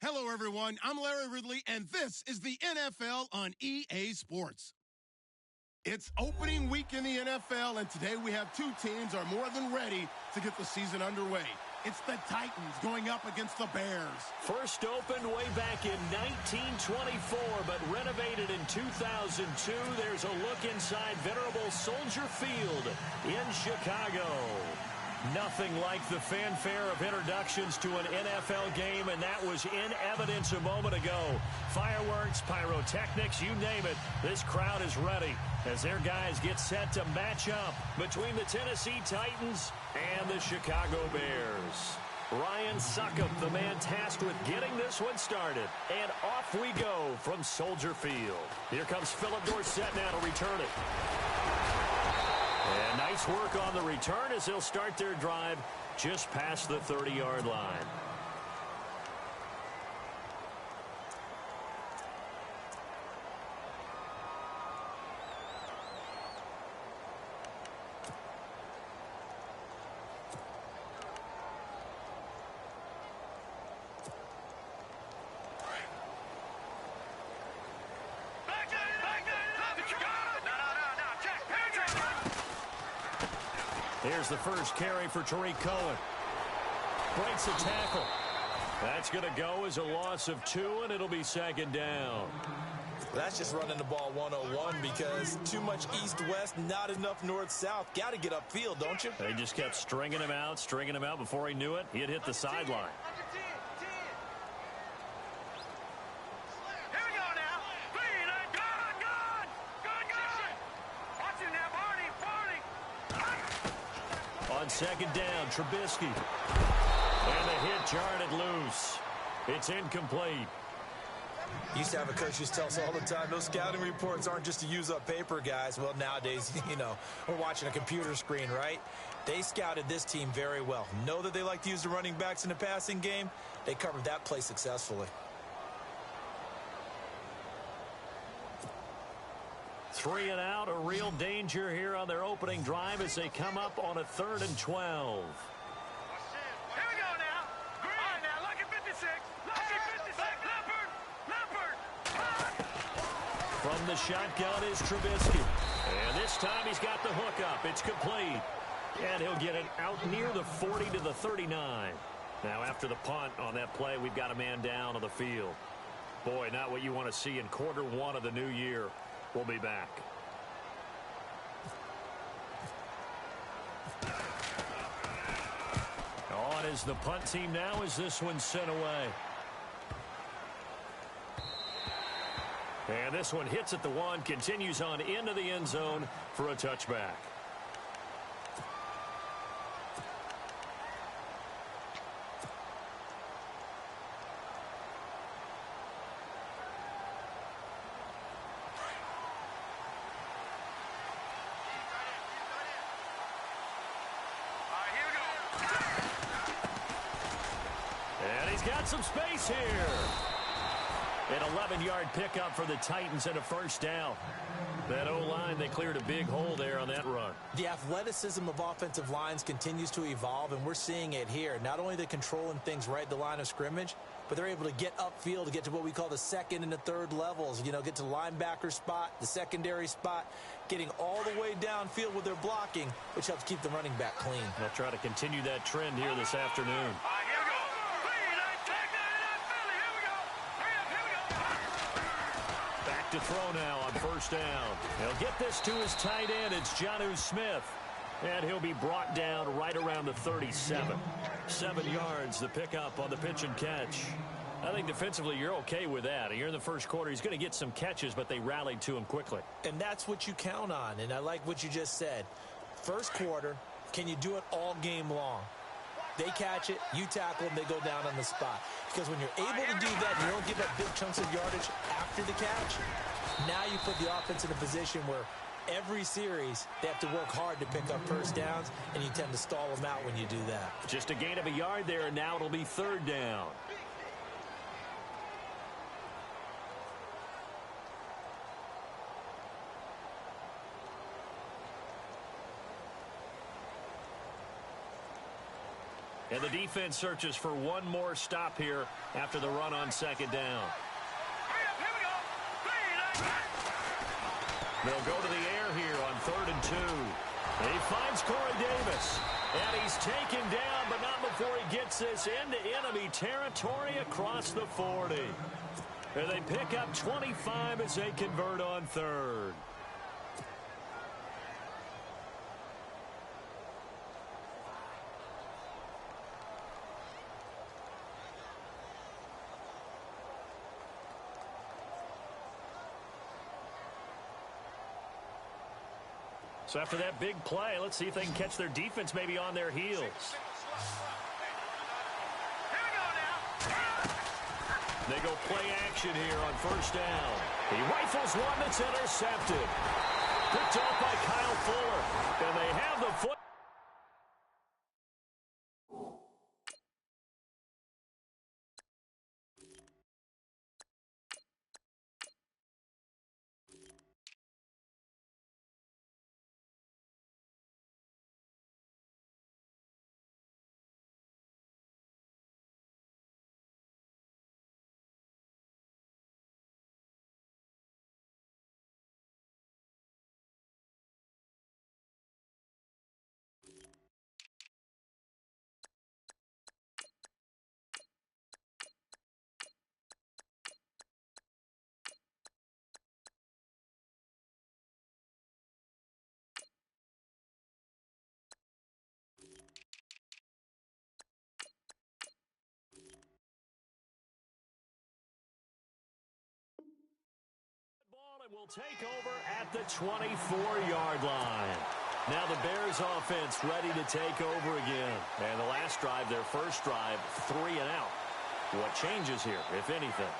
Hello, everyone. I'm Larry Ridley, and this is the NFL on EA Sports. It's opening week in the NFL, and today we have two teams are more than ready to get the season underway. It's the Titans going up against the Bears. First opened way back in 1924, but renovated in 2002. There's a look inside venerable Soldier Field in Chicago. Nothing like the fanfare of introductions to an NFL game, and that was in evidence a moment ago. Fireworks, pyrotechnics, you name it. This crowd is ready as their guys get set to match up between the Tennessee Titans and the Chicago Bears. Ryan Succop, the man tasked with getting this one started. And off we go from Soldier Field. Here comes Philip Dorsett now to return it. And nice work on the return as they'll start their drive just past the 30-yard line. Here's the first carry for Tariq Cohen. Breaks a tackle. That's going to go as a loss of 2, and it'll be second down. That's just running the ball 101 because too much east-west, not enough north-south. Got to get upfield, don't you? They just kept stringing him out. Before he knew it, he had hit the sideline. On second down, Trubisky. And the hit jarred it loose. It's incomplete. Used to have a coach used to tell us all the time, those scouting reports aren't just to use up paper, guys. Well, nowadays, we're watching a computer screen, right? They scouted this team very well. Know that they like to use the running backs in the passing game. They covered that play successfully. 3 and out, a real danger here on their opening drive as they come up on a 3rd and 12. Here we go now. Green. All right, now, lucky 56. Lucky 56. Leopard. From the shotgun is Trubisky. And this time he's got the hook up. It's complete. And he'll get it out near the 40 to the 39. Now, after the punt on that play, we've got a man down on the field. Boy, not what you want to see in quarter 1 of the new year. We'll be back. On is the punt team now as this one's sent away. And this one hits at the 1, continues on into the end zone for a touchback. Got some space here. An 11-yard pickup for the Titans and a first down. That O-line, they cleared a big hole there on that run. The athleticism of offensive lines continues to evolve, and we're seeing it here. Not only are they controlling things right at the line of scrimmage, but they're able to get upfield to get to what we call the second and the third levels. Get to the linebacker spot, the secondary spot, getting all the way downfield with their blocking, which helps keep the running back clean. They'll try to continue that trend here this afternoon. To throw now on first down. He'll get this to his tight end. It's Jonnu Smith. And he'll be brought down right around the 37. 7 yards, the pickup on the pitch and catch. I think defensively you're okay with that. You're in the first quarter. He's going to get some catches, but they rallied to him quickly. And that's what you count on. And I like what you just said. First quarter, can you do it all game long? They catch it, you tackle them, they go down on the spot. Because when you're able to do that, you don't give up big chunks of yardage after the catch. Now you put the offense in a position where every series they have to work hard to pick up first downs, and you tend to stall them out when you do that. Just a gain of a yard there, and now it'll be 3rd down. And the defense searches for one more stop here after the run on second down. They'll go to the air here on 3rd and 2. He finds Corey Davis. And he's taken down, but not before he gets this into enemy territory across the 40. And they pick up 25 as they convert on 3rd. So after that big play, let's see if they can catch their defense maybe on their heels. They go play action here on 1st down. He rifles one that's intercepted. Picked off by Kyle Fuller. And they have the foot. Will take over at the 24-yard line. Now the Bears offense ready to take over again. And the last drive, their first drive, 3 and out. What changes here, if anything?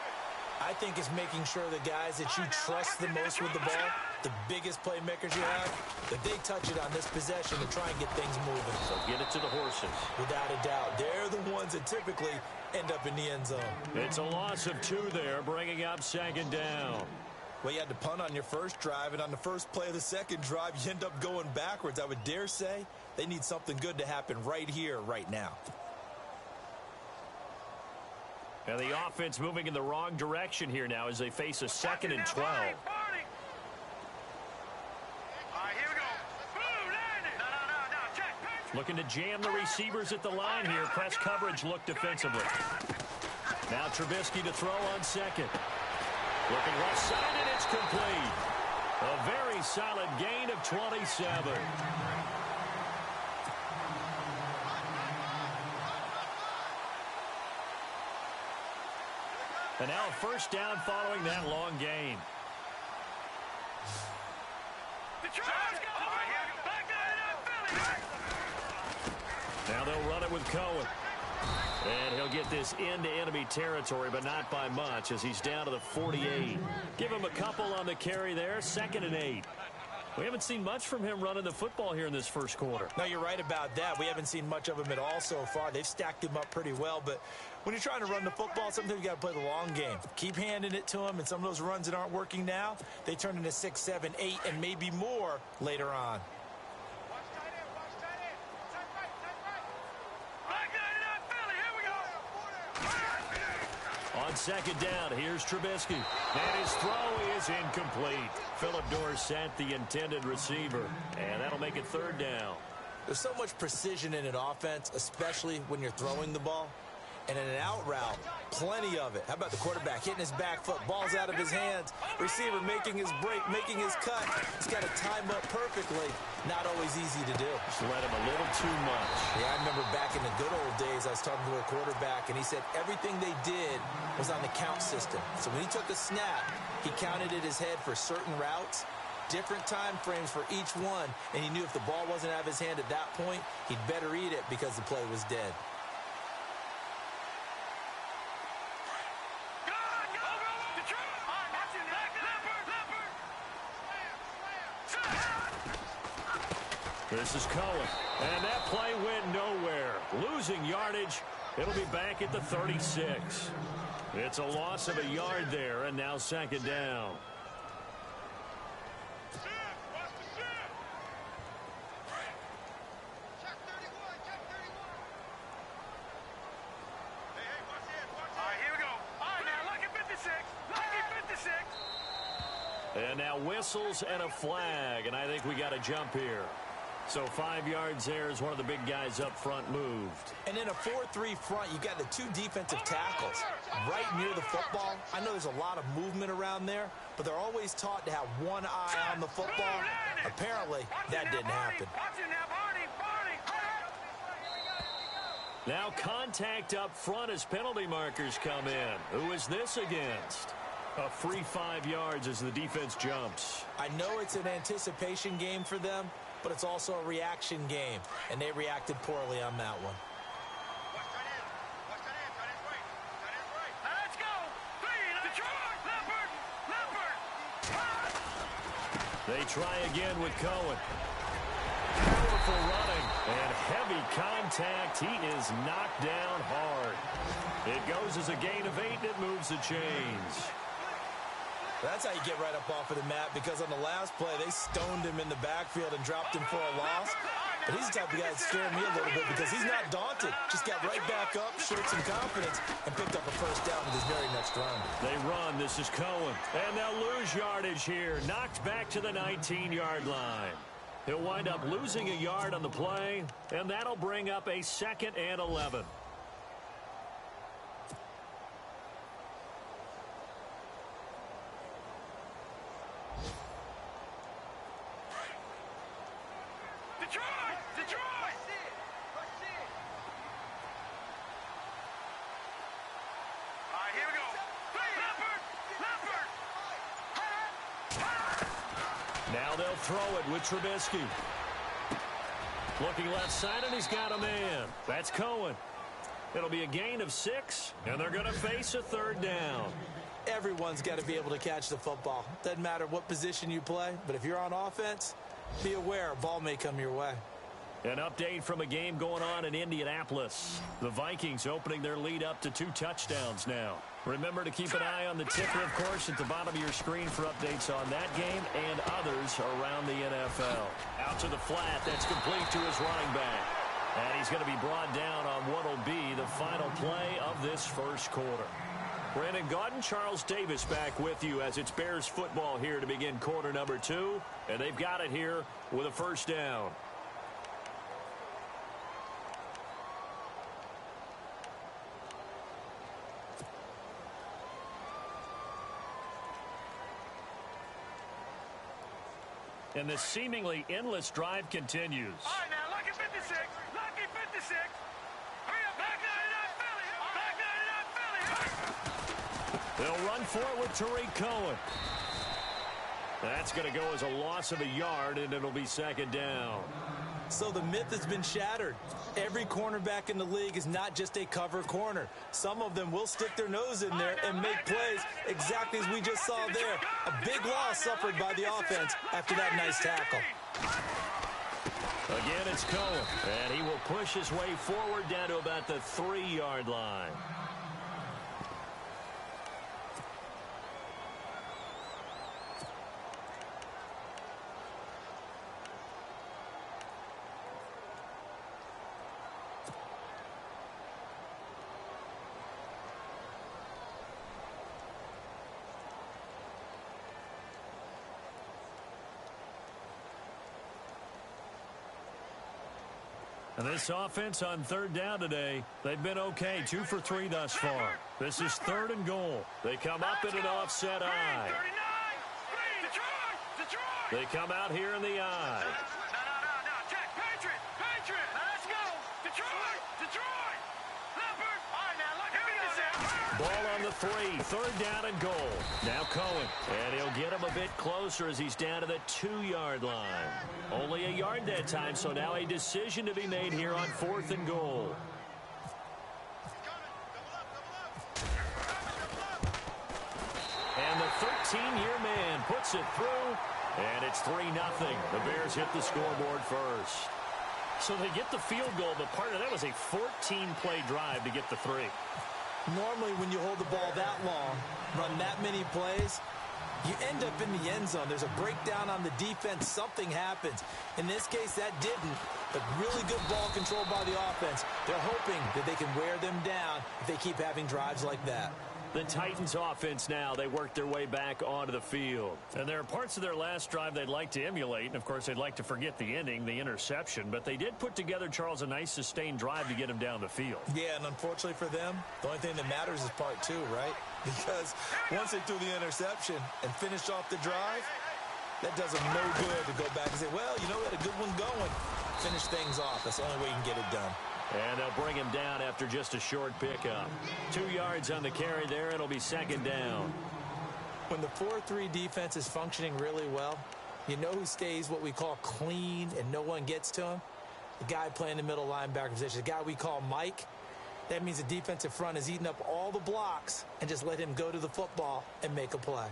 I think it's making sure the guys that you trust the most with the ball, the biggest playmakers you have, that they touch it on this possession to try and get things moving. So get it to the horses. Without a doubt. They're the ones that typically end up in the end zone. It's a loss of 2 there, bringing up 2nd down. Well, you had to punt on your first drive, and on the first play of the second drive, you end up going backwards. I would dare say they need something good to happen right here, right now. And the offense moving in the wrong direction here now as they face a 2nd and 12. Looking to jam the receivers at the line here. Press coverage look defensively. Now Trubisky to throw on 2nd. Looking left side, and it's complete. A very solid gain of 27. And now a 1st down following that long gain. Now they'll run it with Cohen. And he'll get this into enemy territory, but not by much as he's down to the 48. Give him a couple on the carry there, 2nd and 8. We haven't seen much from him running the football here in this first quarter. No, you're right about that. We haven't seen much of him at all so far. They've stacked him up pretty well, but when you're trying to run the football, sometimes you got to play the long game. Keep handing it to him, and some of those runs that aren't working now, they turn into 6, 7, 8, and maybe more later on. On 2nd down, here's Trubisky. And his throw is incomplete. Philip Dorsett, the intended receiver. And that'll make it 3rd down. There's so much precision in an offense, especially when you're throwing the ball. And in an out route, plenty of it. How about the quarterback hitting his back foot, ball's out of his hands, receiver making his break, making his cut. He's got to time up perfectly. Not always easy to do. Just let him a little too much. Yeah, I remember back in the good old days, I was talking to a quarterback, and he said everything they did was on the count system. So when he took a snap, he counted in his head for certain routes, different time frames for each one, and he knew if the ball wasn't out of his hand at that point, he'd better eat it because the play was dead. This is Cohen, and that play went nowhere. Losing yardage, it'll be back at the 36. It's a loss of a yard there, and now 2nd down. And now whistles and a flag, and I think we got a jump here. So 5 yards there as one of the big guys up front moved. And in a 4-3 front, you got the 2 defensive tackles right near the football. I know there's a lot of movement around there, but they're always taught to have one eye on the football. Apparently, that didn't happen. Now contact up front as penalty markers come in. Who is this against? A free 5 yards as the defense jumps. I know it's an anticipation game for them, but it's also a reaction game, and they reacted poorly on that one. Let's go! They try again with Cohen. Powerful running and heavy contact. He is knocked down hard. It goes as a gain of 8, and it moves the chains. That's how you get right up off of the mat, because on the last play, they stoned him in the backfield and dropped him for a loss. But he's the type of guy that scared me a little bit because he's not daunted. Just got right back up, showed some confidence, and picked up a first down with his very next run. They run. This is Cohen. And they'll lose yardage here. Knocked back to the 19-yard line. He'll wind up losing a yard on the play, and that'll bring up a 2nd and 11. Now they'll throw it with Trubisky. Looking left side, and he's got a man. That's Cohen. It'll be a gain of 6, and they're going to face a 3rd down. Everyone's got to be able to catch the football. Doesn't matter what position you play, but if you're on offense, be aware a ball may come your way. An update from a game going on in Indianapolis. The Vikings opening their lead up to 2 touchdowns now. Remember to keep an eye on the ticker, of course, at the bottom of your screen for updates on that game and others around the NFL. Out to the flat. That's complete to his running back. And he's going to be brought down on what will be the final play of this first quarter. Brandon Gaudin, Charles Davis back with you as it's Bears football here to begin quarter number 2. And they've got it here with a first down. And this seemingly endless drive continues. All right, now, lucky 56. Lucky 56. Hurry up, back 99 Philly. Back 99 Philly. They'll run for it with Tariq Cohen. That's going to go as a loss of a yard, and it'll be 2nd down. So the myth has been shattered. Every cornerback in the league is not just a cover corner. Some of them will stick their nose in there and make plays exactly as we just saw there. A big loss suffered by the offense after that nice tackle. Again, it's Cohen, and he will push his way forward down to about the 3-yard line. And this offense on 3rd down today, they've been okay, 2 for 3 thus far. This is 3rd and goal. They come up in an offset eye. They come out here in the eye. No, check. Patriot. Let's go. Detroit. Leopard. All right, now, look at me. Ball on the 3, 3rd down and goal. Now Cohen, and he'll get him a bit closer as he's down to the 2-yard line. Only a yard that time, so now a decision to be made here on 4th and goal. And the 13-year man puts it through, and it's 3-0. The Bears hit the scoreboard first. So they get the field goal, but part of that was a 14-play drive to get the 3. Normally, when you hold the ball that long, run that many plays, you end up in the end zone. There's a breakdown on the defense. Something happens. In this case, that didn't. But really good ball control by the offense. They're hoping that they can wear them down if they keep having drives like that. The Titans offense now, they work their way back onto the field. And there are parts of their last drive they'd like to emulate. And, of course, they'd like to forget the ending, the interception. But they did put together, Charles, a nice sustained drive to get him down the field. Yeah, and unfortunately for them, the only thing that matters is part two, right? Because once they threw the interception and finished off the drive, that does them no good to go back and say, well, you know, we had a good one going. Finish things off. That's the only way you can get it done. And they'll bring him down after just a short pickup. 2 yards on the carry there. It'll be second down. When the 4-3 defense is functioning really well, you know who stays what we call clean and no one gets to him? The guy playing the middle linebacker position, the guy we call Mike. That means the defensive front is eating up all the blocks and just let him go to the football and make a play.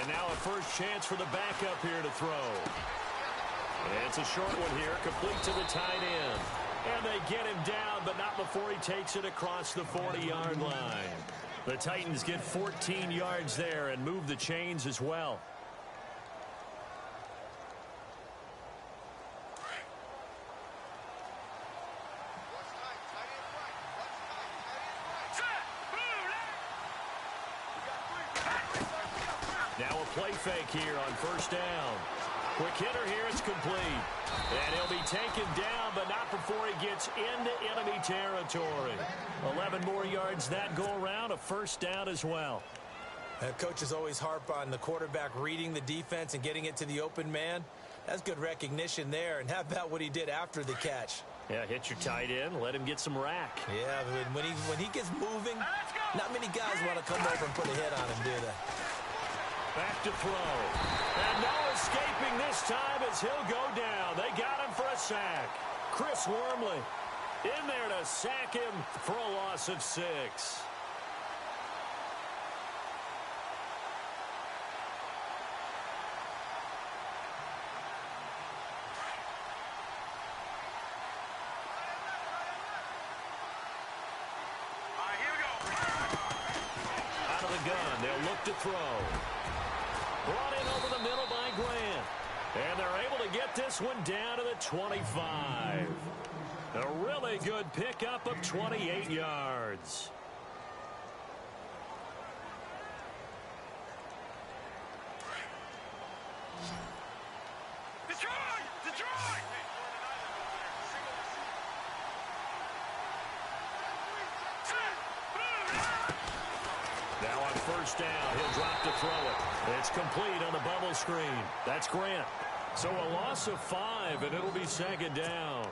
And now a first chance for the backup here to throw. It's a short one here, complete to the tight end. And they get him down, but not before he takes it across the 40-yard line. The Titans get 14 yards there and move the chains as well. Now a play fake here on first down. Quick hitter here, it's complete. And he'll be taken down, but not before he gets into enemy territory. 11 more yards that go around, a first down as well. Coaches always harp on the quarterback reading the defense and getting it to the open man. That's good recognition there. And how about what he did after the catch? Yeah, hit your tight end, let him get some rack. Yeah, when he gets moving, not many guys want to come over and put a hit on him, do they? Back to throw. And no escaping this time as he'll go down. They got him for a sack. Chris Wormley in there to sack him for a loss of 6. Out of the gun, they'll look to throw. Brought in over the middle by Grant. And they're able to get this one down to the 25. A really good pickup of 28 yards. Detroit! Now on first down, he'll drop to throw it. It's complete on the bubble screen. That's Grant. So a loss of 5, and it'll be second down.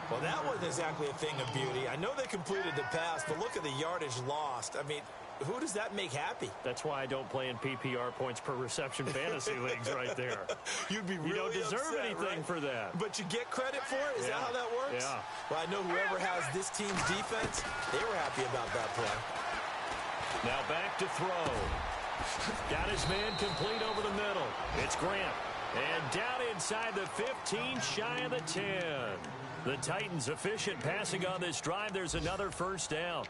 Well, that wasn't exactly a thing of beauty. I know they completed the pass, but look at the yardage lost. I mean, who does that make happy? That's why I don't play in PPR points per reception fantasy leagues right there. You'd be really You don't deserve upset, anything right? for that. But you get credit for it? Is that how that works? Yeah. Well, I know whoever has this team's defense, they were happy about that play. Now back to throw. Got his man complete over the middle. It's Grant. And down inside the 15, shy of the 10. The Titans efficient passing on this drive. There's another first down.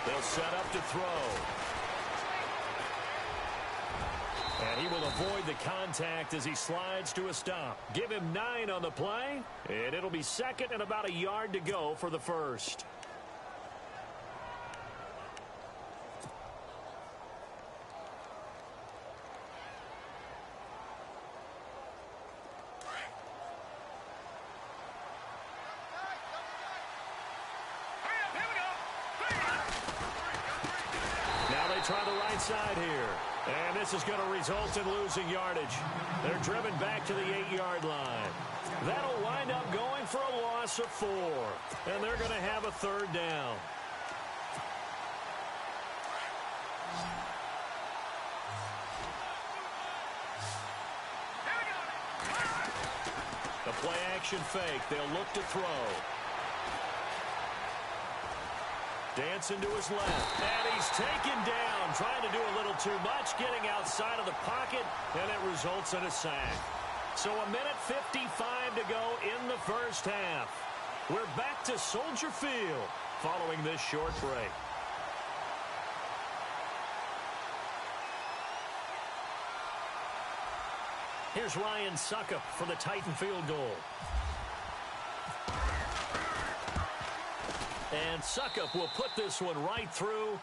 They'll set up to throw. And he will avoid the contact as he slides to a stop. Give him 9 on the play, and it'll be second and about a yard to go for the first. Now they try the right side here. And this is going to result in losing yardage. They're driven back to the 8-yard line. That'll wind up going for a loss of 4. And they're going to have a third down. The play action fake. They'll look to throw. Dancing to his left. And he's taken down. Trying to do a little too much. Getting outside of the pocket. And it results in a sack. So a minute 55 to go in the first half. We're back to Soldier Field following this short break. Here's Ryan Suckup for the Titan field goal. And Suckup will put this one right through,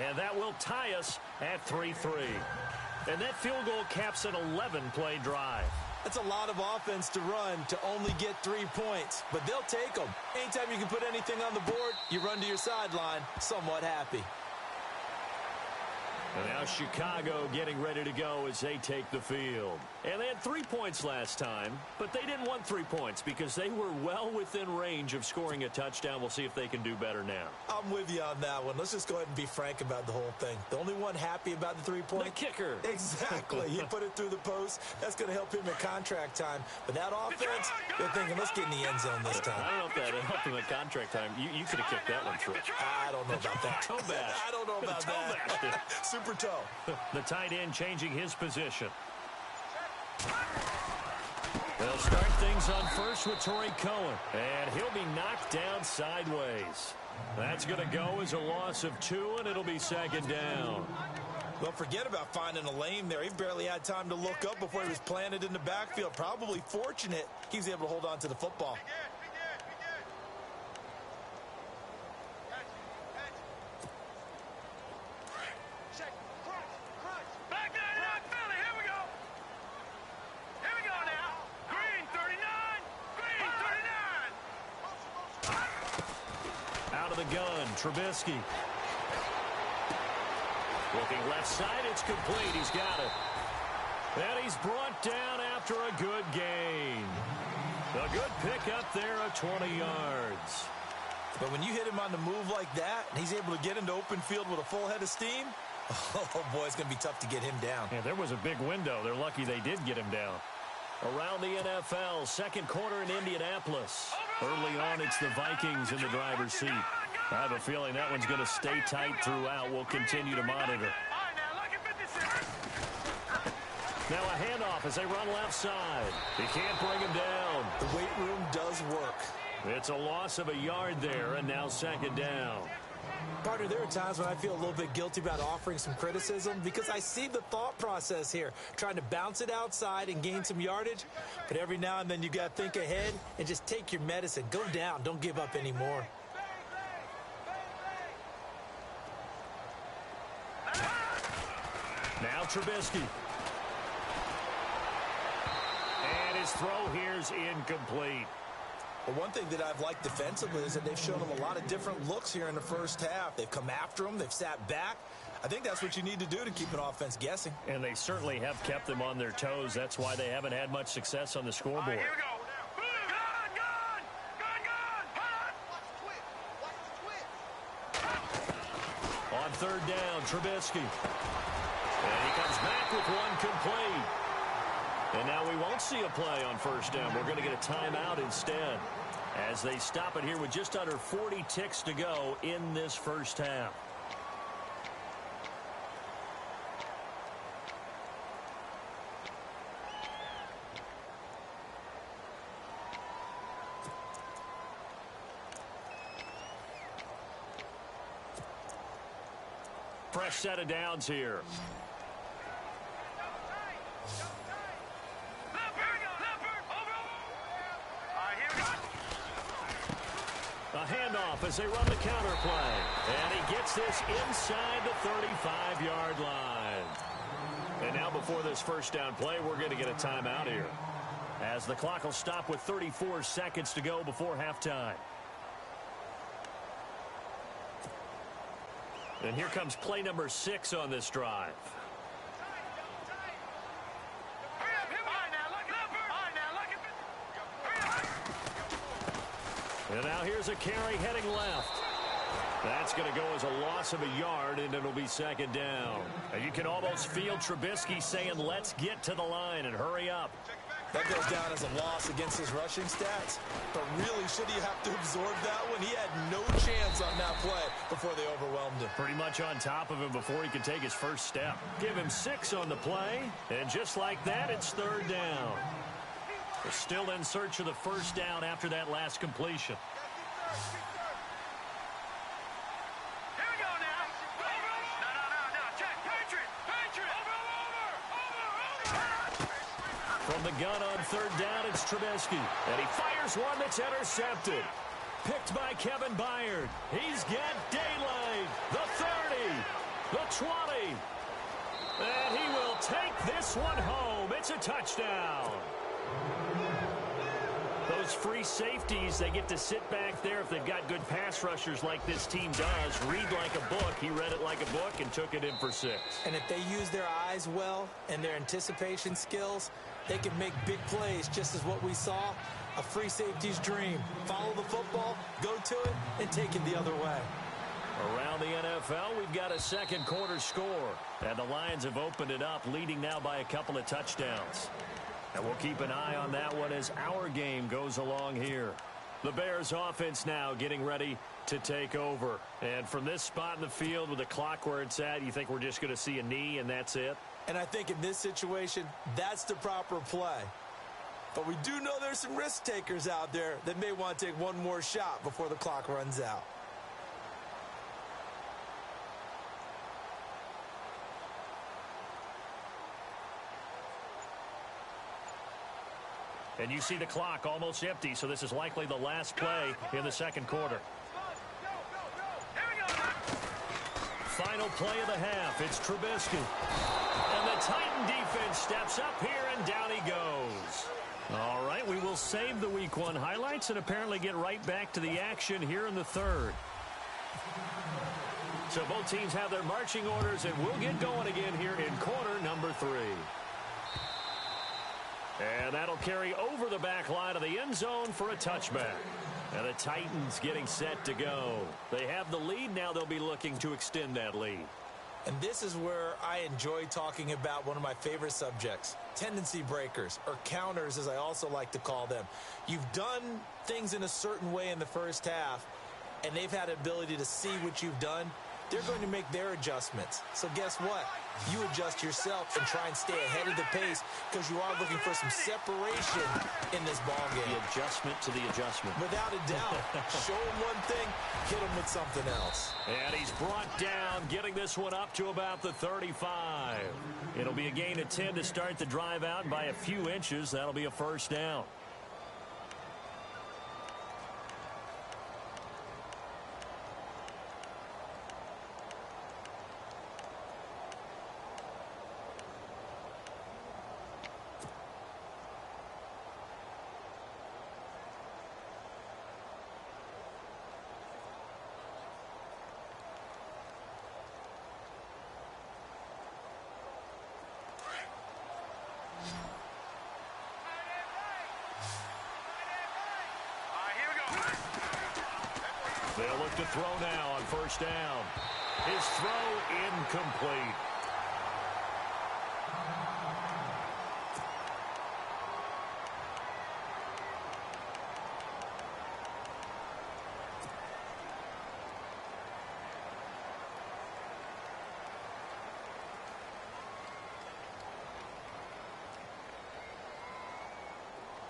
and that will tie us at 3-3. And that field goal caps an 11-play drive. That's a lot of offense to run to only get 3 points, but they'll take them. Anytime you can put anything on the board, you run to your sideline somewhat happy. And now Chicago getting ready to go as they take the field. And they had 3 points last time, but they didn't want 3 points because they were well within range of scoring a touchdown. We'll see if they can do better now. I'm with you on that one. Let's just go ahead and be frank about the whole thing. The only one happy about the 3-point? The kicker. Exactly. He put it through the post. That's going to help him at contract time. But that offense, they're thinking, let's get in the end zone this time. I don't know if that helped him at contract time. You could have kicked that one through. I don't know about that. Toe bash. I don't know about that. Super toe. The tight end changing his position. They'll start things on first with Torrey Cohen. And he'll be knocked down sideways. That's going to go as a loss of 2, and it'll be second down. Well, forget about finding a lane there. He barely had time to look up before he was planted in the backfield. Probably fortunate he was able to hold on to the football. Trubisky. Looking left side, it's complete. He's got it. And he's brought down after a good gain. A good pickup there of 20 yards. But when you hit him on the move like that, and he's able to get into open field with a full head of steam, oh boy, it's going to be tough to get him down. Yeah, there was a big window. They're lucky they did get him down. Around the NFL, second quarter in Indianapolis. Early on, it's the Vikings in the driver's seat. I have a feeling that one's going to stay tight throughout. We'll continue to monitor. Now a handoff as they run left side. He can't bring him down. The weight room does work. It's a loss of a yard there, and now second down. Partner, there are times when I feel a little bit guilty about offering some criticism because I see the thought process here, trying to bounce it outside and gain some yardage. But every now and then you got to think ahead and just take your medicine. Go down. Don't give up anymore. Now Trubisky. And his throw here's incomplete. Well, one thing that I've liked defensively is that they've shown him a lot of different looks here in the first half. They've come after him. They've sat back. I think that's what you need to do to keep an offense guessing. And they certainly have kept them on their toes. That's why they haven't had much success on the scoreboard. Here we go. On third down, Trubisky. And he comes back with one complete. And now we won't see a play on first down. We're going to get a timeout instead as they stop it here with just under 40 ticks to go in this first half. Fresh set of downs here. A handoff as they run the counter play. And he gets this inside the 35-yard line. And now before this first down play, we're going to get a timeout here, as the clock will stop with 34 seconds to go before halftime. And here comes play number 6 on this drive. And now here's a carry heading left. That's going to go as a loss of a yard, and it'll be second down. And you can almost feel Trubisky saying, let's get to the line and hurry up. That goes down as a loss against his rushing stats. But really, should he have to absorb that one? He had no chance on that play before they overwhelmed him. Pretty much on top of him before he could take his first step. Give him 6 on the play, and just like that, it's 3rd down. They're still in search of the first down after that last completion. Here we go now. No. Check. Patriot. Over. From the gun on 3rd down, it's Trubisky. And he fires one that's intercepted. Picked by Kevin Byard. He's got daylight. The 30. The 20. And he will take this one home. It's a touchdown. Those free safeties, they get to sit back there if they've got good pass rushers like this team does. Read like a book. He read it like a book and took it in for 6. And if they use their eyes well and their anticipation skills, they can make big plays, just as what we saw, a free safety's dream. Follow the football, go to it, and take it the other way. Around the NFL, we've got a second quarter score. And the Lions have opened it up, leading now by a couple of touchdowns. And we'll keep an eye on that one as our game goes along here. The Bears offense now getting ready to take over. And from this spot in the field with the clock where it's at, you think we're just going to see a knee and that's it? And I think in this situation, that's the proper play. But we do know there's some risk takers out there that may want to take one more shot before the clock runs out. And you see the clock almost empty, so this is likely the last play in the second quarter. Final play of the half. It's Trubisky. And the Titan defense steps up here, and down he goes. All right, we will save the Week 1 highlights and apparently get right back to the action here in the 3rd. So both teams have their marching orders, and we'll get going again here in quarter number 3. And that'll carry over the back line of the end zone for a touchback. And the Titans getting set to go. They have the lead. Now they'll be looking to extend that lead. And this is where I enjoy talking about one of my favorite subjects, tendency breakers, or counters as I also like to call them. You've done things in a certain way in the first half, and they've had the ability to see what you've done. They're going to make their adjustments. So guess what? You adjust yourself and try and stay ahead of the pace because you are looking for some separation in this ball game. The adjustment to the adjustment. Without a doubt. Show him one thing, hit him with something else. And he's brought down, getting this one up to about the 35. It'll be a gain of 10 to start the drive out by a few inches. That'll be a first down. They'll look to throw now on first down. His throw incomplete.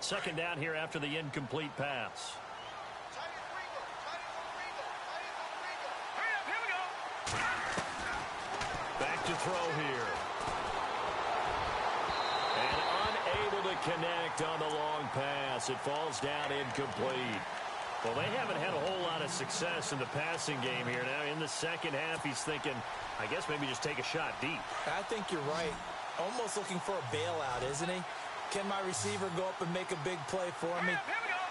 Second down here after the incomplete pass. Back to throw here. And unable to connect on the long pass. It falls down incomplete. Well, they haven't had a whole lot of success in the passing game here. Now, in the second half, he's thinking, I guess maybe just take a shot deep. I think you're right. Almost looking for a bailout, isn't he? Can my receiver go up and make a big play for me?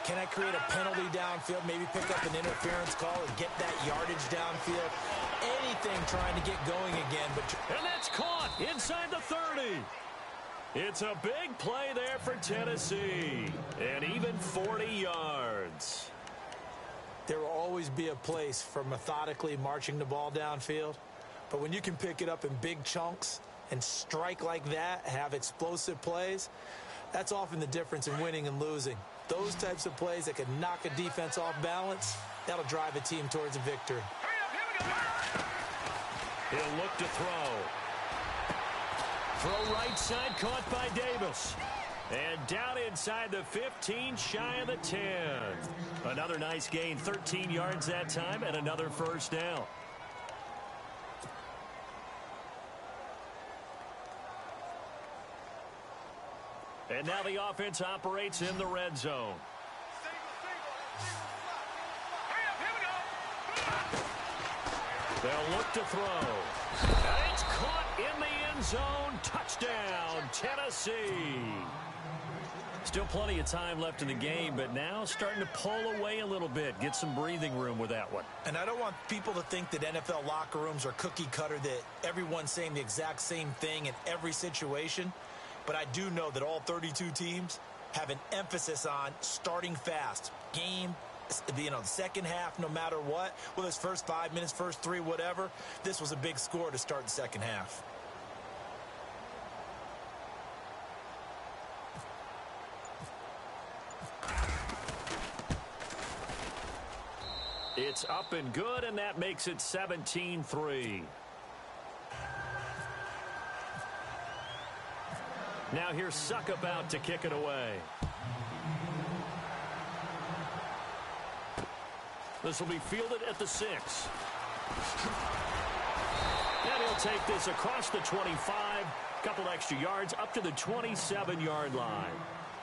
Can I create a penalty downfield, maybe pick up an interference call and get that yardage downfield? Anything trying to get going again. And that's caught inside the 30. It's a big play there for Tennessee. And even 40 yards. There will always be a place for methodically marching the ball downfield. But when you can pick it up in big chunks and strike like that, have explosive plays, That's often the difference in winning and losing. Those types of plays that can knock a defense off balance, that'll drive a team towards a victory. He'll look to throw. Throw right side, caught by Davis. And down inside the 15, shy of the 10. Another nice gain, 13 yards that time, and another first down. And now the offense operates in the red zone. They'll look to throw. And it's caught in the end zone. Touchdown, Tennessee. Still plenty of time left in the game, but now starting to pull away a little bit. Get some breathing room with that one. And I don't want people to think that NFL locker rooms are cookie cutter, that everyone's saying the exact same thing in every situation. But I do know that all 32 teams have an emphasis on starting fast. Game, second half, no matter what. Whether it's first 5 minutes, first 3, whatever. This was a big score to start the second half. It's up and good, and that makes it 17-3. Now here's Suckup out to kick it away. This will be fielded at the 6. And he'll take this across the 25. Couple extra yards up to the 27-yard line.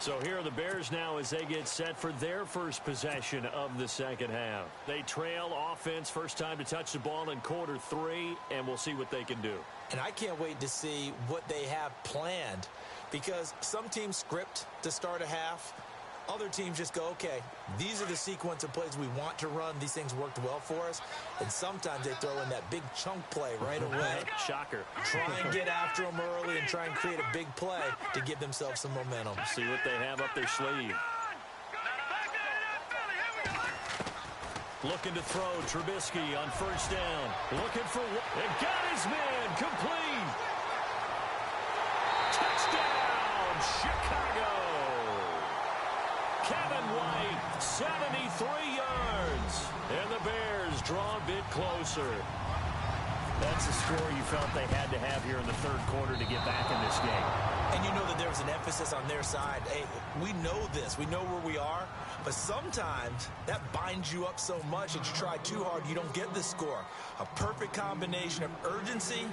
So here are the Bears now as they get set for their first possession of the second half. They trail offense, first time to touch the ball in quarter 3, and we'll see what they can do. And I can't wait to see what they have planned, because some teams script to start a half. Other teams just go, okay, these are the sequence of plays we want to run. These things worked well for us. And sometimes they throw in that big chunk play right away. Shocker. Try and get after them early and try and create a big play to give themselves some momentum. See what they have up their sleeve. Looking to throw, Trubisky on first down. Looking for one. And got his man complete. Touchdown, Chicago. Kevin White, 73 yards. And the Bears draw a bit closer. That's the score you felt they had to have here in the third quarter to get back in this game. And you know that there was an emphasis on their side. Hey, we know this. We know where we are. But sometimes that binds you up so much that you try too hard, you don't get the score. A perfect combination of urgency,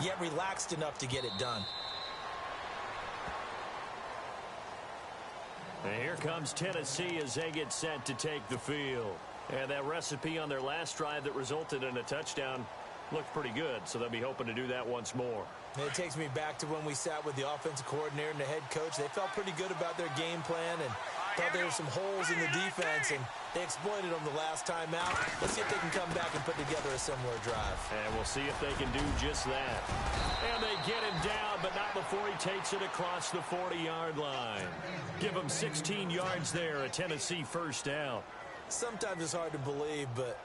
yet relaxed enough to get it done. And here comes Tennessee as they get set to take the field. And that recipe on their last drive that resulted in a touchdown looked pretty good, so they'll be hoping to do that once more. And it takes me back to when we sat with the offensive coordinator and the head coach. They felt pretty good about their game plan and thought there were some holes in the defense, and they exploited them the last time out. Let's see if they can come back and put together a similar drive. And we'll see if they can do just that. And they get him down, but not before he takes it across the 40-yard line. Give him 16 yards there, a Tennessee first down. Sometimes it's hard to believe, but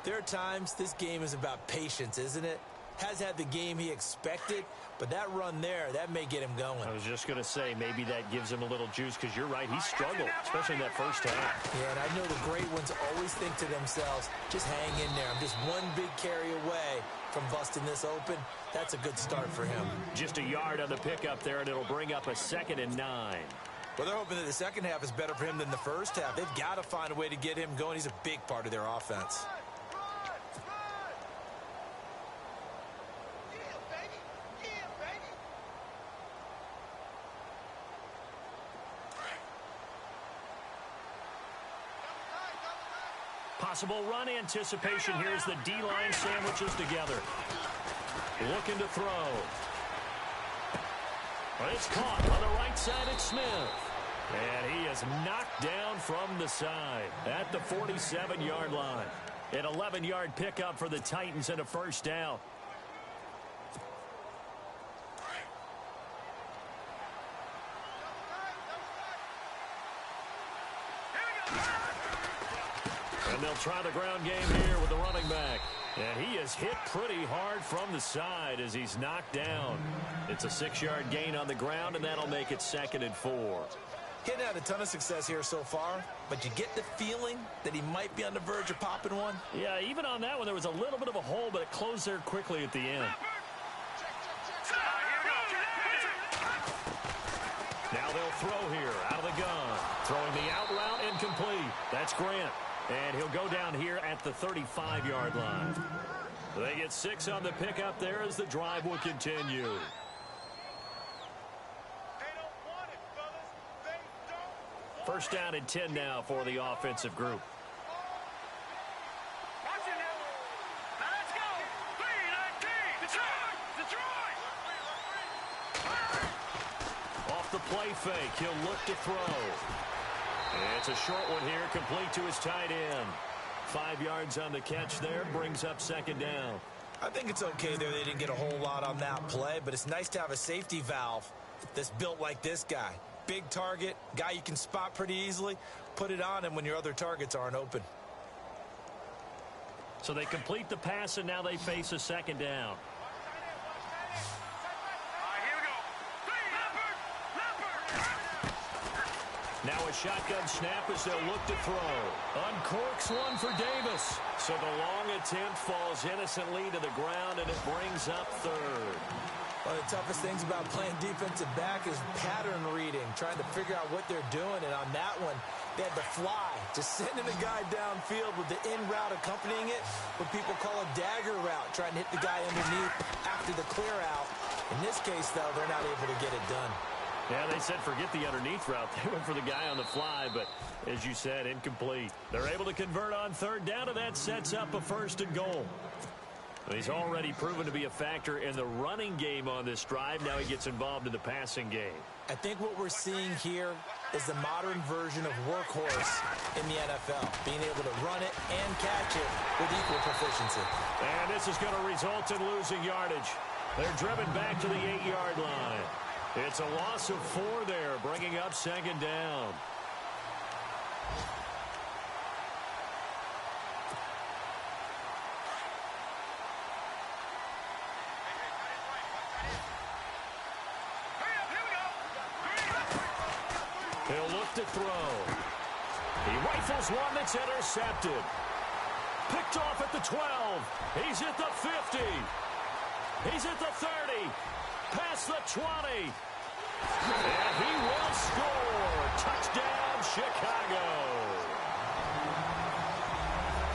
there are times this game is about patience, isn't it? Has had the game he expected, but that run there, that may get him going. I was just going to say, maybe that gives him a little juice, because you're right, he struggled, especially in that first half. Yeah, and I know the great ones always think to themselves, just hang in there. I'm just one big carry away from busting this open. That's a good start for him. Just a yard on the pickup there, and it'll bring up a 2nd and 9. Well, they're hoping that the second half is better for him than the first half. They've got to find a way to get him going. He's a big part of their offense. Possible run anticipation here as the D-line sandwiches together. Looking to throw. But it's caught on the right side at Smith. And he is knocked down from the side at the 47-yard line. An 11-yard pickup for the Titans and a first down. And they'll try the ground game here with the running back. And he is hit pretty hard from the side as he's knocked down. It's a 6-yard gain on the ground, and that'll make it 2nd and 4. He hadn't had a ton of success here so far, but you get the feeling that he might be on the verge of popping one. Yeah, even on that one, there was a little bit of a hole, but it closed there quickly at the end. Now they'll throw here out of the gun. Throwing the out route incomplete. That's Grant. And he'll go down here at the 35-yard line. They get 6 on the pickup there as the drive will continue. First down and 10 now for the offensive group. Off the play fake, he'll look to throw. It's a short one here, complete to his tight end. 5 yards on the catch there, brings up 2nd down. I think it's okay there. They didn't get a whole lot on that play, but it's nice to have a safety valve that's built like this guy. Big target, guy you can spot pretty easily. Put it on him when your other targets aren't open. So they complete the pass, and now they face a 2nd down. Now a shotgun snap as they'll look to throw. Uncorks one for Davis. So the long attempt falls innocently to the ground, and it brings up 3rd. One of the toughest things about playing defensive back is pattern reading, trying to figure out what they're doing. And on that one, they had to fly, just sending the guy downfield with the in route accompanying it, what people call a dagger route, trying to hit the guy underneath after the clear out. In this case, though, they're not able to get it done. Yeah, they said forget the underneath route. They went for the guy on the fly, but as you said, incomplete. They're able to convert on 3rd down, and that sets up a 1st and goal. He's already proven to be a factor in the running game on this drive. Now he gets involved in the passing game. I think what we're seeing here is the modern version of workhorse in the NFL, being able to run it and catch it with equal proficiency. And this is going to result in losing yardage. They're driven back to the 8-yard line. It's a loss of 4 there, bringing up 2nd down. He'll look to throw. He rifles one that's intercepted. Picked off at the 12. He's at the 50. He's at the 30. Past the 20. And he will score. Touchdown, Chicago.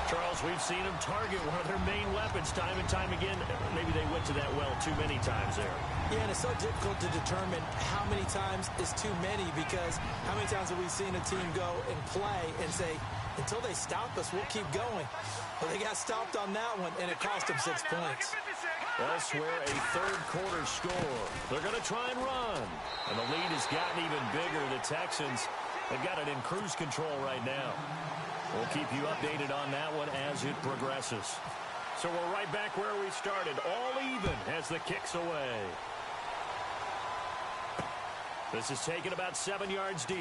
Charles, we've seen him target one of their main weapons time and time again. Maybe they went to that well too many times there. Yeah, and it's so difficult to determine how many times is too many, because how many times have we seen a team go and play and say, until they stop us, we'll keep going. Well, they got stopped on that one, and it cost them 6 points. Elsewhere, a 3rd quarter score. They're going to try and run. And the lead has gotten even bigger. The Texans have got it in cruise control right now. We'll keep you updated on that one as it progresses. So we're right back where we started. All even as the kick's away. This is taken about 7 yards deep.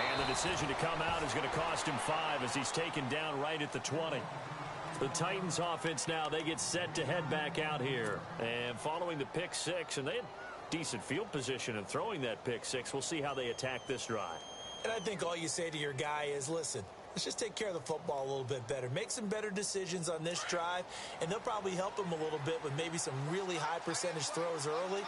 And the decision to come out is going to cost him 5 as he's taken down right at the 20. The Titans offense now, they get set to head back out here. And following the pick 6, and they had decent field position in throwing that pick 6. We'll see how they attack this drive. And I think all you say to your guy is, listen, let's just take care of the football a little bit better. Make some better decisions on this drive, and they'll probably help him a little bit with maybe some really high percentage throws early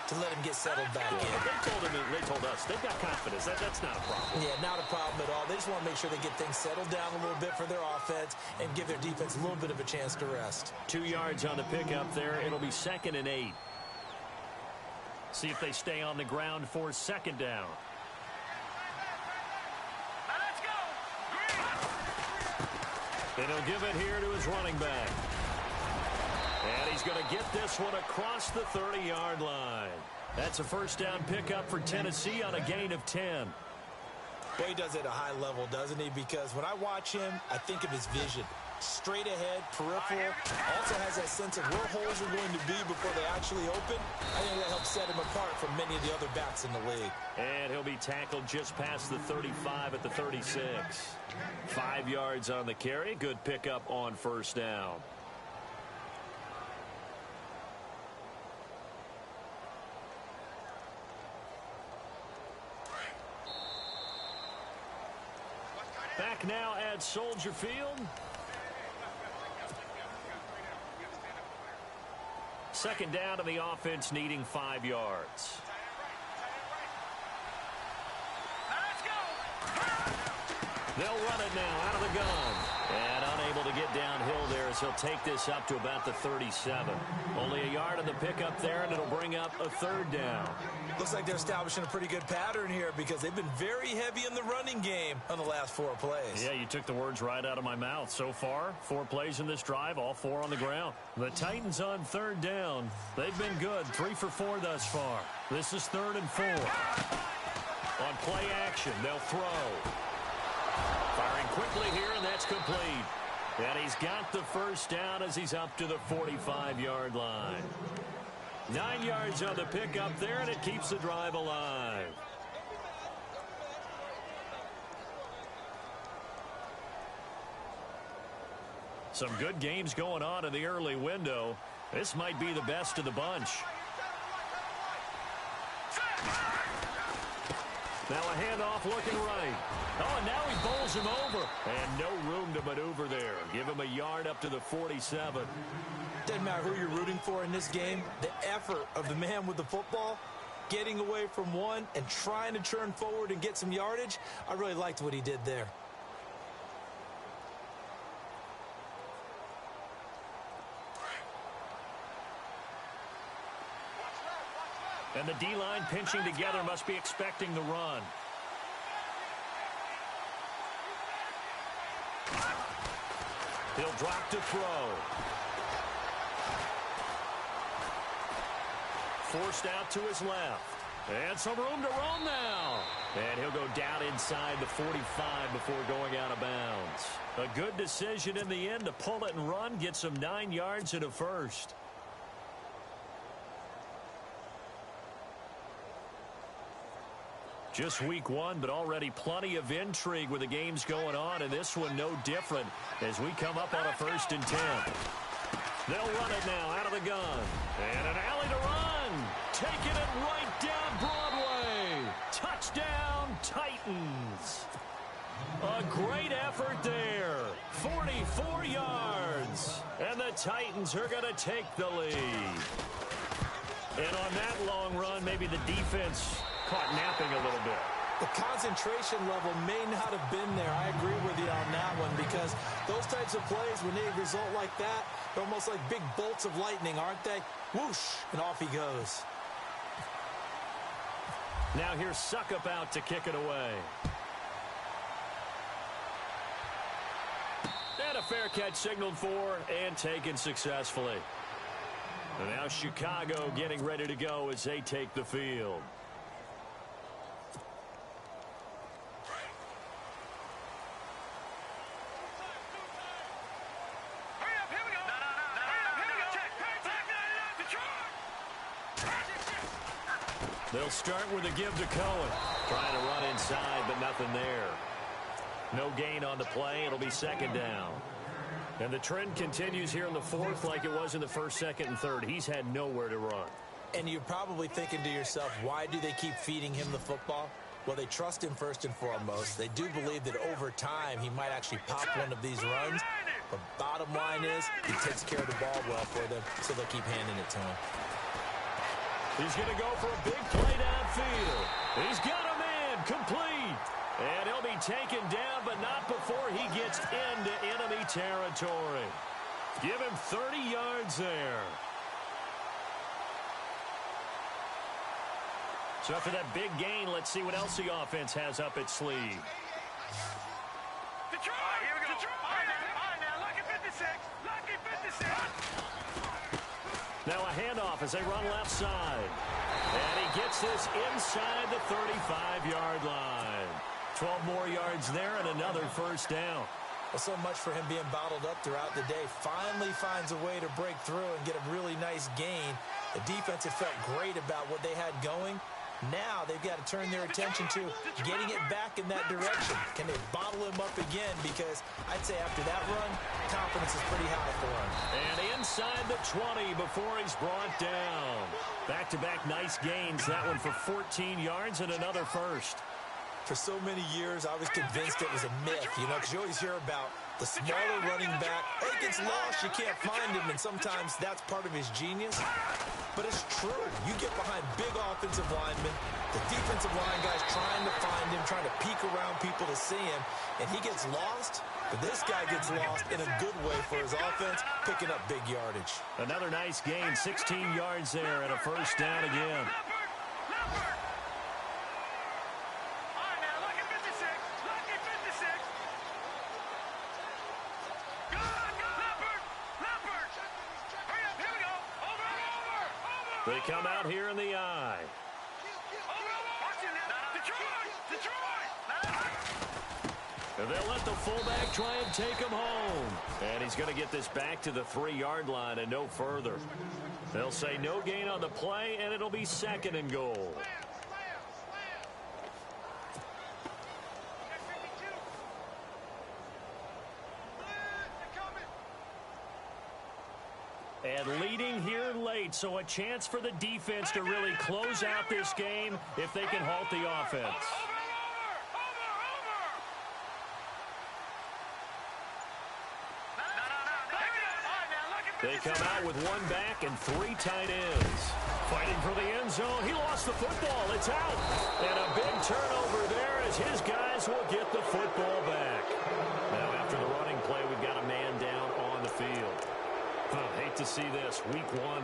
to let him get settled back in. They told us they've got confidence. That's not a problem. Yeah, not a problem at all. They just want to make sure they get things settled down a little bit for their offense and give their defense a little bit of a chance to rest. 2 yards on the pickup there. It'll be 2nd and 8. See if they stay on the ground for 2nd down. And he'll give it here to his running back. And he's going to get this one across the 30-yard line. That's a 1st down pickup for Tennessee on a gain of 10. Boy, he does it at a high level, doesn't he? Because when I watch him, I think of his vision. straight ahead, peripheral. Also has that sense of where holes are going to be before they actually open. I think that helps set him apart from many of the other backs in the league. And he'll be tackled just past the 35 at the 36. 5 yards on the carry. Good pickup on first down. Back now at Soldier Field. Second down to the offense, needing 5 yards. They'll run it now out of the gun. And unable to get downhill there as he'll take this up to about the 37. Only a yard on the pickup there, and it'll bring up a third down. Looks like they're establishing a pretty good pattern here because they've been very heavy in the running game on the last 4 plays. Yeah, you took the words right out of my mouth. So far, 4 plays in this drive, all 4 on the ground. The Titans on third down. They've been good, 3 for 4 thus far. This is 3rd and 4. On play action, they'll throw. Firing quickly here, and that's complete. And he's got the first down as he's up to the 45-yard line. 9 yards on the pickup there, and it keeps the drive alive. Some good games going on in the early window. This might be the best of the bunch. Now a handoff looking right. Oh, and now he bowls him over. And no room to maneuver there. Give him a yard up to the 47. Doesn't matter who you're rooting for in this game. The effort of the man with the football, getting away from one and trying to turn forward and get some yardage, I really liked what he did there. And the D-line pinching together, must be expecting the run. He'll drop to throw. Forced out to his left. And some room to roam now. And he'll go down inside the 45 before going out of bounds. A good decision in the end to pull it and run, get some 9 yards and a first. Just week 1, but already plenty of intrigue with the games going on, and this one no different as we come up on a 1st and 10. They'll run it now out of the gun. And an alley to run. Taking it right down Broadway. Touchdown, Titans. A great effort there. 44 yards. And the Titans are going to take the lead. And on that long run, maybe the defense caught napping a little bit. The concentration level may not have been there. I agree with you on that one because those types of plays, when they result like that, they're almost like big bolts of lightning, aren't they? Whoosh, and off he goes. Now here's Suckup out to kick it away. And a fair catch signaled for and taken successfully. And now Chicago getting ready to go as they take the field. They'll start with a give to Cohen. Trying to run inside, but nothing there. No gain on the play. It'll be 2nd down. And the trend continues here in the 4th like it was in the 1st, 2nd, and 3rd. He's had nowhere to run. And you're probably thinking to yourself, why do they keep feeding him the football? Well, they trust him first and foremost. They do believe that over time he might actually pop one of these runs. But bottom line is he takes care of the ball well for them, so they'll keep handing it to him. He's going to go for a big play downfield. He's got a man complete. And he'll be taken down, but not before he gets into enemy territory. Give him 30 yards there. So after that big gain, let's see what else the offense has up its sleeve. Detroit! Here we go. Detroit! All right, now, lucky 56. Lucky 56. Now a handoff as they run left side. And he gets this inside the 35-yard line. 12 more yards there and another first down. Well, so much for him being bottled up throughout the day. Finally finds a way to break through and get a really nice gain. The defense had felt great about what they had going. Now they've got to turn their attention to getting it back in that direction. Can they bottle him up again? Because I'd say after that run, confidence is pretty high for him. And inside the 20 before he's brought down. Back-to-back nice gains. That one for 14 yards and another first. For so many years, I was convinced it was a myth, you know, because you always hear about the smaller running back. Oh, he gets lost, you can't find him, and sometimes that's part of his genius. But it's true. You get behind big offensive linemen, the defensive line guys trying to find him, trying to peek around people to see him, and he gets lost. But this guy gets lost in a good way for his offense, picking up big yardage. Another nice gain, 16 yards there, and a first down again. They come out here in the eye. And they'll let the fullback try and take him home. And he's going to get this back to the 3-yard line and no further. They'll say no gain on the play, and it'll be second and goal. And leading here late, so a chance for the defense to really close out this game if they can halt the offense. They come out with one back and 3 tight ends. Fighting for the end zone. He lost the football. It's out. And a big turnover there as his guys will get the football back. Now, after the running play, we've got a man down on the field. Hate to see this. Week 1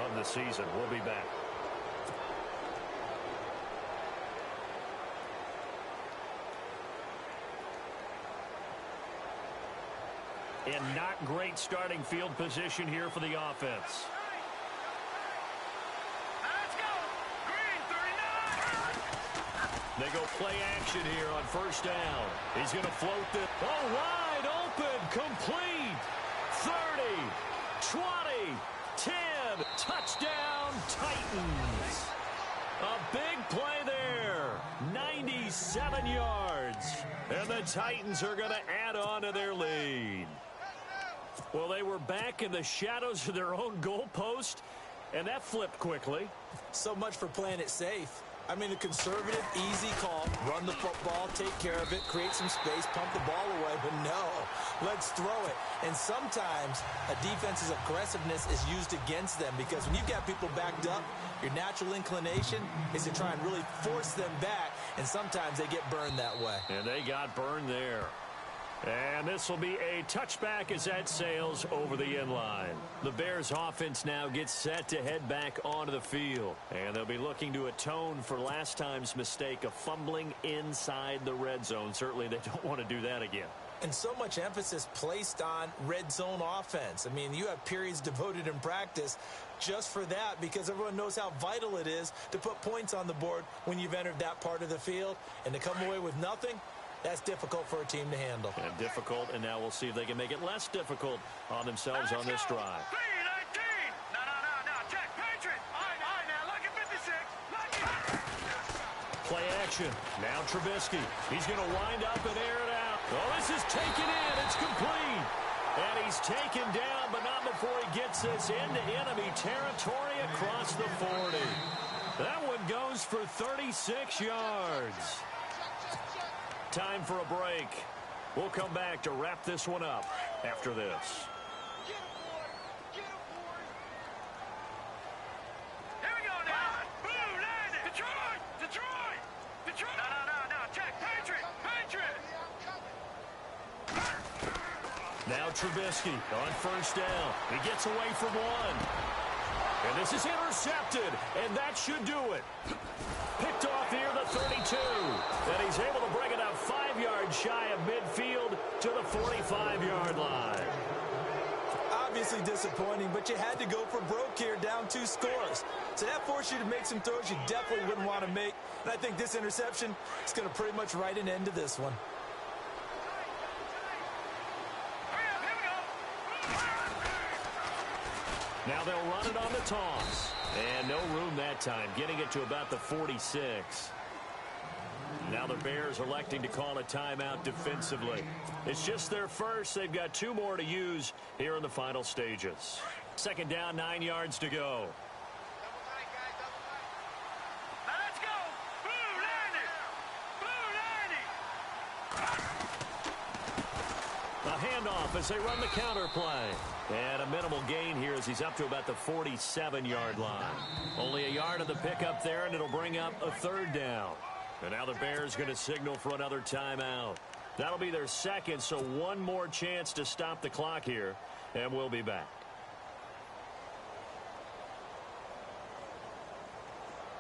of the season. We'll be back. And not great starting field position here for the offense. Let's go. Green 39. They go play action here on first down. He's going to float this. Oh, wide open. Complete. 30. 20, 10, touchdown, Titans. A big play there, 97 yards. And the Titans are going to add on to their lead. Well, they were back in the shadows of their own goalpost, and that flipped quickly. So much for playing it safe. I mean, the conservative, easy call, run the football, take care of it, create some space, pump the ball away, but no, let's throw it. And sometimes a defense's aggressiveness is used against them because when you've got people backed up, your natural inclination is to try and really force them back, and sometimes they get burned that way. And they got burned there. And this will be a touchback as that sails over the end line. The Bears offense now gets set to head back onto the field. And they'll be looking to atone for last time's mistake of fumbling inside the red zone. Certainly they don't want to do that again. And so much emphasis placed on red zone offense. I mean, you have periods devoted in practice just for that because everyone knows how vital it is to put points on the board when you've entered that part of the field. And to come away with nothing, that's difficult for a team to handle. And difficult, and now we'll see if they can make it less difficult on themselves on this drive. 3-19. No. Check. Patriot. All right, now, look at 56. Play action. Now Trubisky. He's going to wind up and air it out. Oh, this is taken in. It's complete. And he's taken down, but not before he gets this into enemy territory across the 40. That one goes for 36 yards. Time for a break. We'll come back to wrap this one up after this. Here we go now. Boom, landed. Detroit. No. Check. Patriot. Now Trubisky on first down. He gets away from one. And this is intercepted, and that should do it. Picked off here the 32. And he's able to bring it up 5 yards shy of midfield to the 45-yard line. Obviously disappointing, but you had to go for broke here, down 2 scores. So that forced you to make some throws you definitely wouldn't want to make. And I think this interception is going to pretty much write an end to this one. Now they'll run it on the toss. And no room that time, getting it to about the 46. Now the Bears electing to call a timeout defensively. It's just their first. They've got 2 more to use here in the final stages. Second down, 9 yards to go. Now let's go. Blue 90. Blue 90. A handoff as they run the counter play. And a minimal gain here as he's up to about the 47-yard line. Only a yard of the pickup there, and it'll bring up a 3rd down. And now the Bears going to signal for another timeout. That'll be their second, so one more chance to stop the clock here, and we'll be back.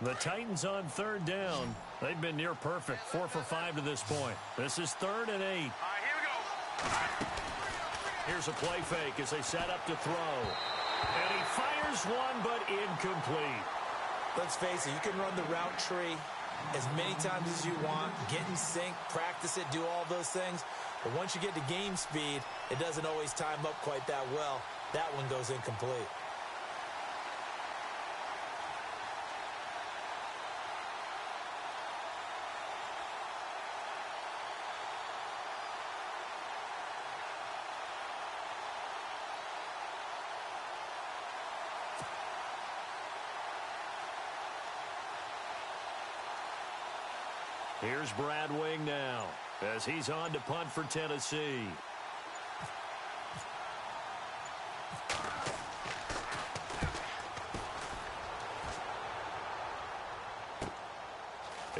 The Titans on 3rd down. They've been near perfect, 4 for 5 to this point. This is 3rd and 8. All right, here we go. Here's a play fake as they set up to throw. And he fires one, but incomplete. Let's face it, you can run the route tree as many times as you want, get in sync, practice it, do all those things. But once you get to game speed, it doesn't always time up quite that well. That one goes incomplete. Here's Brad Wing now as he's on to punt for Tennessee.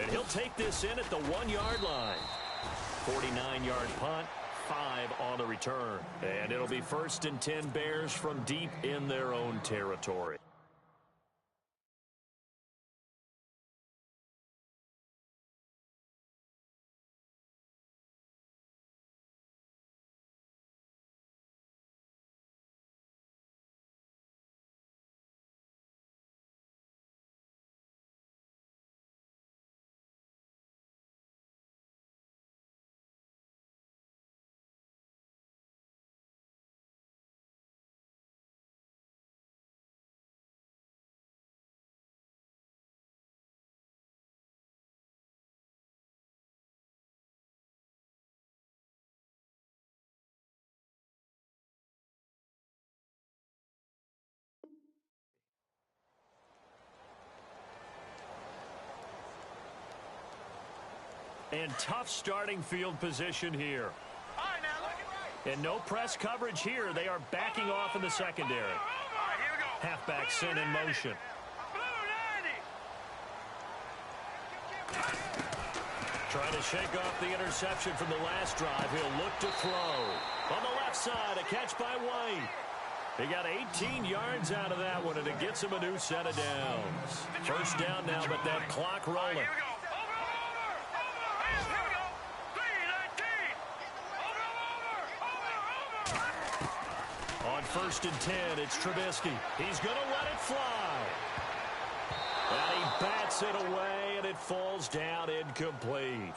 And he'll take this in at the 1-yard line. 49-yard punt, 5 on the return. And it'll be 1st and 10 Bears from deep in their own territory. And tough starting field position here. All right, now look at right. And no press coverage here. They are backing off in the secondary. All right, here we go. Halfback sent in motion. Blue 90. Trying to shake off the interception from the last drive. He'll look to throw. On the left side, a catch by White. He got 18 yards out of that one, and it gets him a new set of downs. First down now, but that clock rolling. Here we go. On 1st and 10, it's Trubisky. He's going to let it fly. And he bats it away, and it falls down incomplete.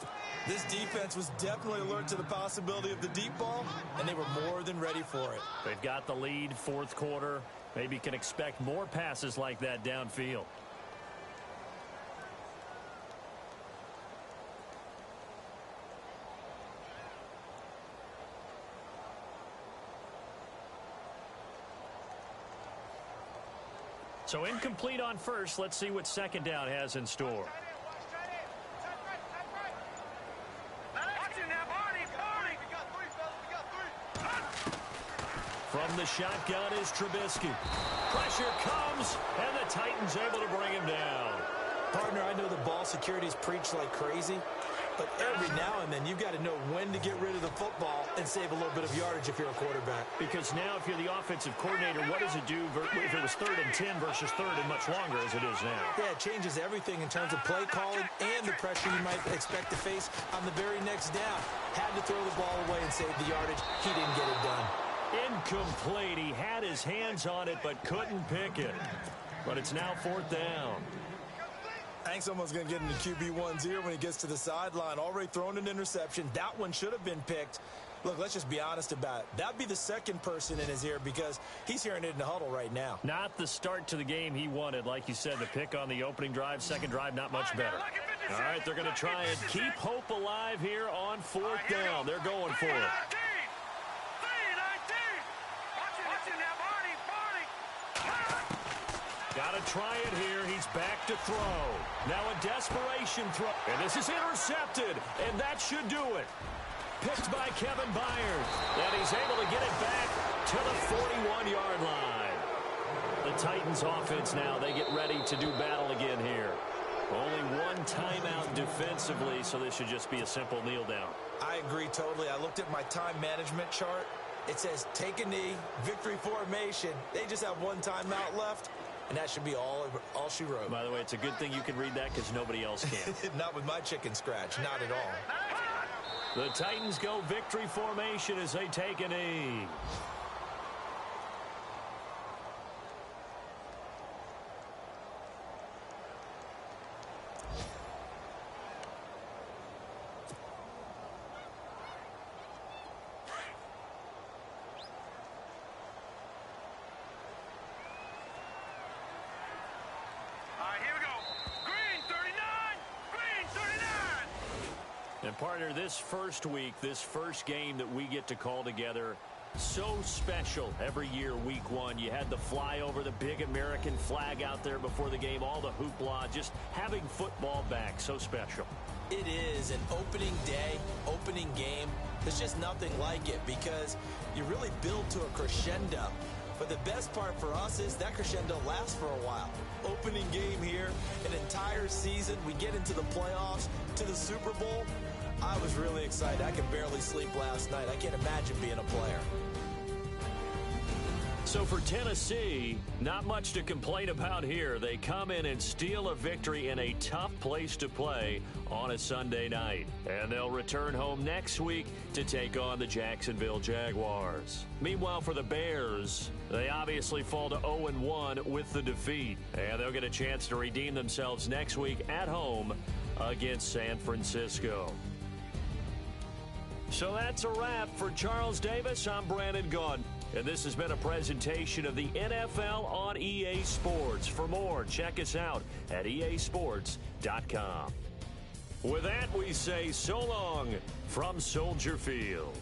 This defense was definitely alert to the possibility of the deep ball, and they were more than ready for it. They've got the lead, 4th quarter. Maybe can expect more passes like that downfield. So incomplete on 1st. Let's see what 2nd down has in store. From the shotgun is Trubisky. Pressure comes, and the Titans able to bring him down. Partner, I know the ball security's preached like crazy, but every now and then you've got to know when to get rid of the football and save a little bit of yardage if you're a quarterback. Because now if you're the offensive coordinator, what does it do if it was 3rd and 10 versus 3rd and much longer as it is now? Yeah, it changes everything in terms of play calling and the pressure you might expect to face on the very next down. Had to throw the ball away and save the yardage. He didn't get it done. Incomplete. He had his hands on it but couldn't pick it. But it's now 4th down. I think someone's going to get into QB1's ear when he gets to the sideline. Already thrown an interception. That one should have been picked. Look, let's just be honest about it. That'd be the second person in his ear because he's hearing it in the huddle right now. Not the start to the game he wanted. Like you said, the pick on the opening drive, second drive, not much better. All right, they're going to try and keep hope alive here on fourth down. They're going for it. Got to try it here. He's back to throw. Now a desperation throw. And this is intercepted. And that should do it. Picked by Kevin Byers. And he's able to get it back to the 41-yard line. The Titans offense now, they get ready to do battle again here. Only one timeout defensively, so this should just be a simple kneel down. I agree totally. I looked at my time management chart. It says take a knee, victory formation. They just have one timeout left. And that should be all she wrote. By the way, it's a good thing you can read that because nobody else can. Not with my chicken scratch. Not at all. The Titans go victory formation as they take a knee. And partner, this first week, this first game that we get to call together, so special every year, week one. You had the flyover, the big American flag out there before the game, all the hoopla, just having football back, so special. It is an opening day, opening game. There's just nothing like it because you really build to a crescendo. But the best part for us is that crescendo lasts for a while. Opening game here, an entire season. We get into the playoffs, to the Super Bowl. I was really excited. I could barely sleep last night. I can't imagine being a player. So for Tennessee, not much to complain about here. They come in and steal a victory in a tough place to play on a Sunday night. And they'll return home next week to take on the Jacksonville Jaguars. Meanwhile, for the Bears, they obviously fall to 0-1 with the defeat. And they'll get a chance to redeem themselves next week at home against San Francisco. So that's a wrap. For Charles Davis, I'm Brandon Gaudin. And this has been a presentation of the NFL on EA Sports. For more, check us out at easports.com. With that, we say so long from Soldier Field.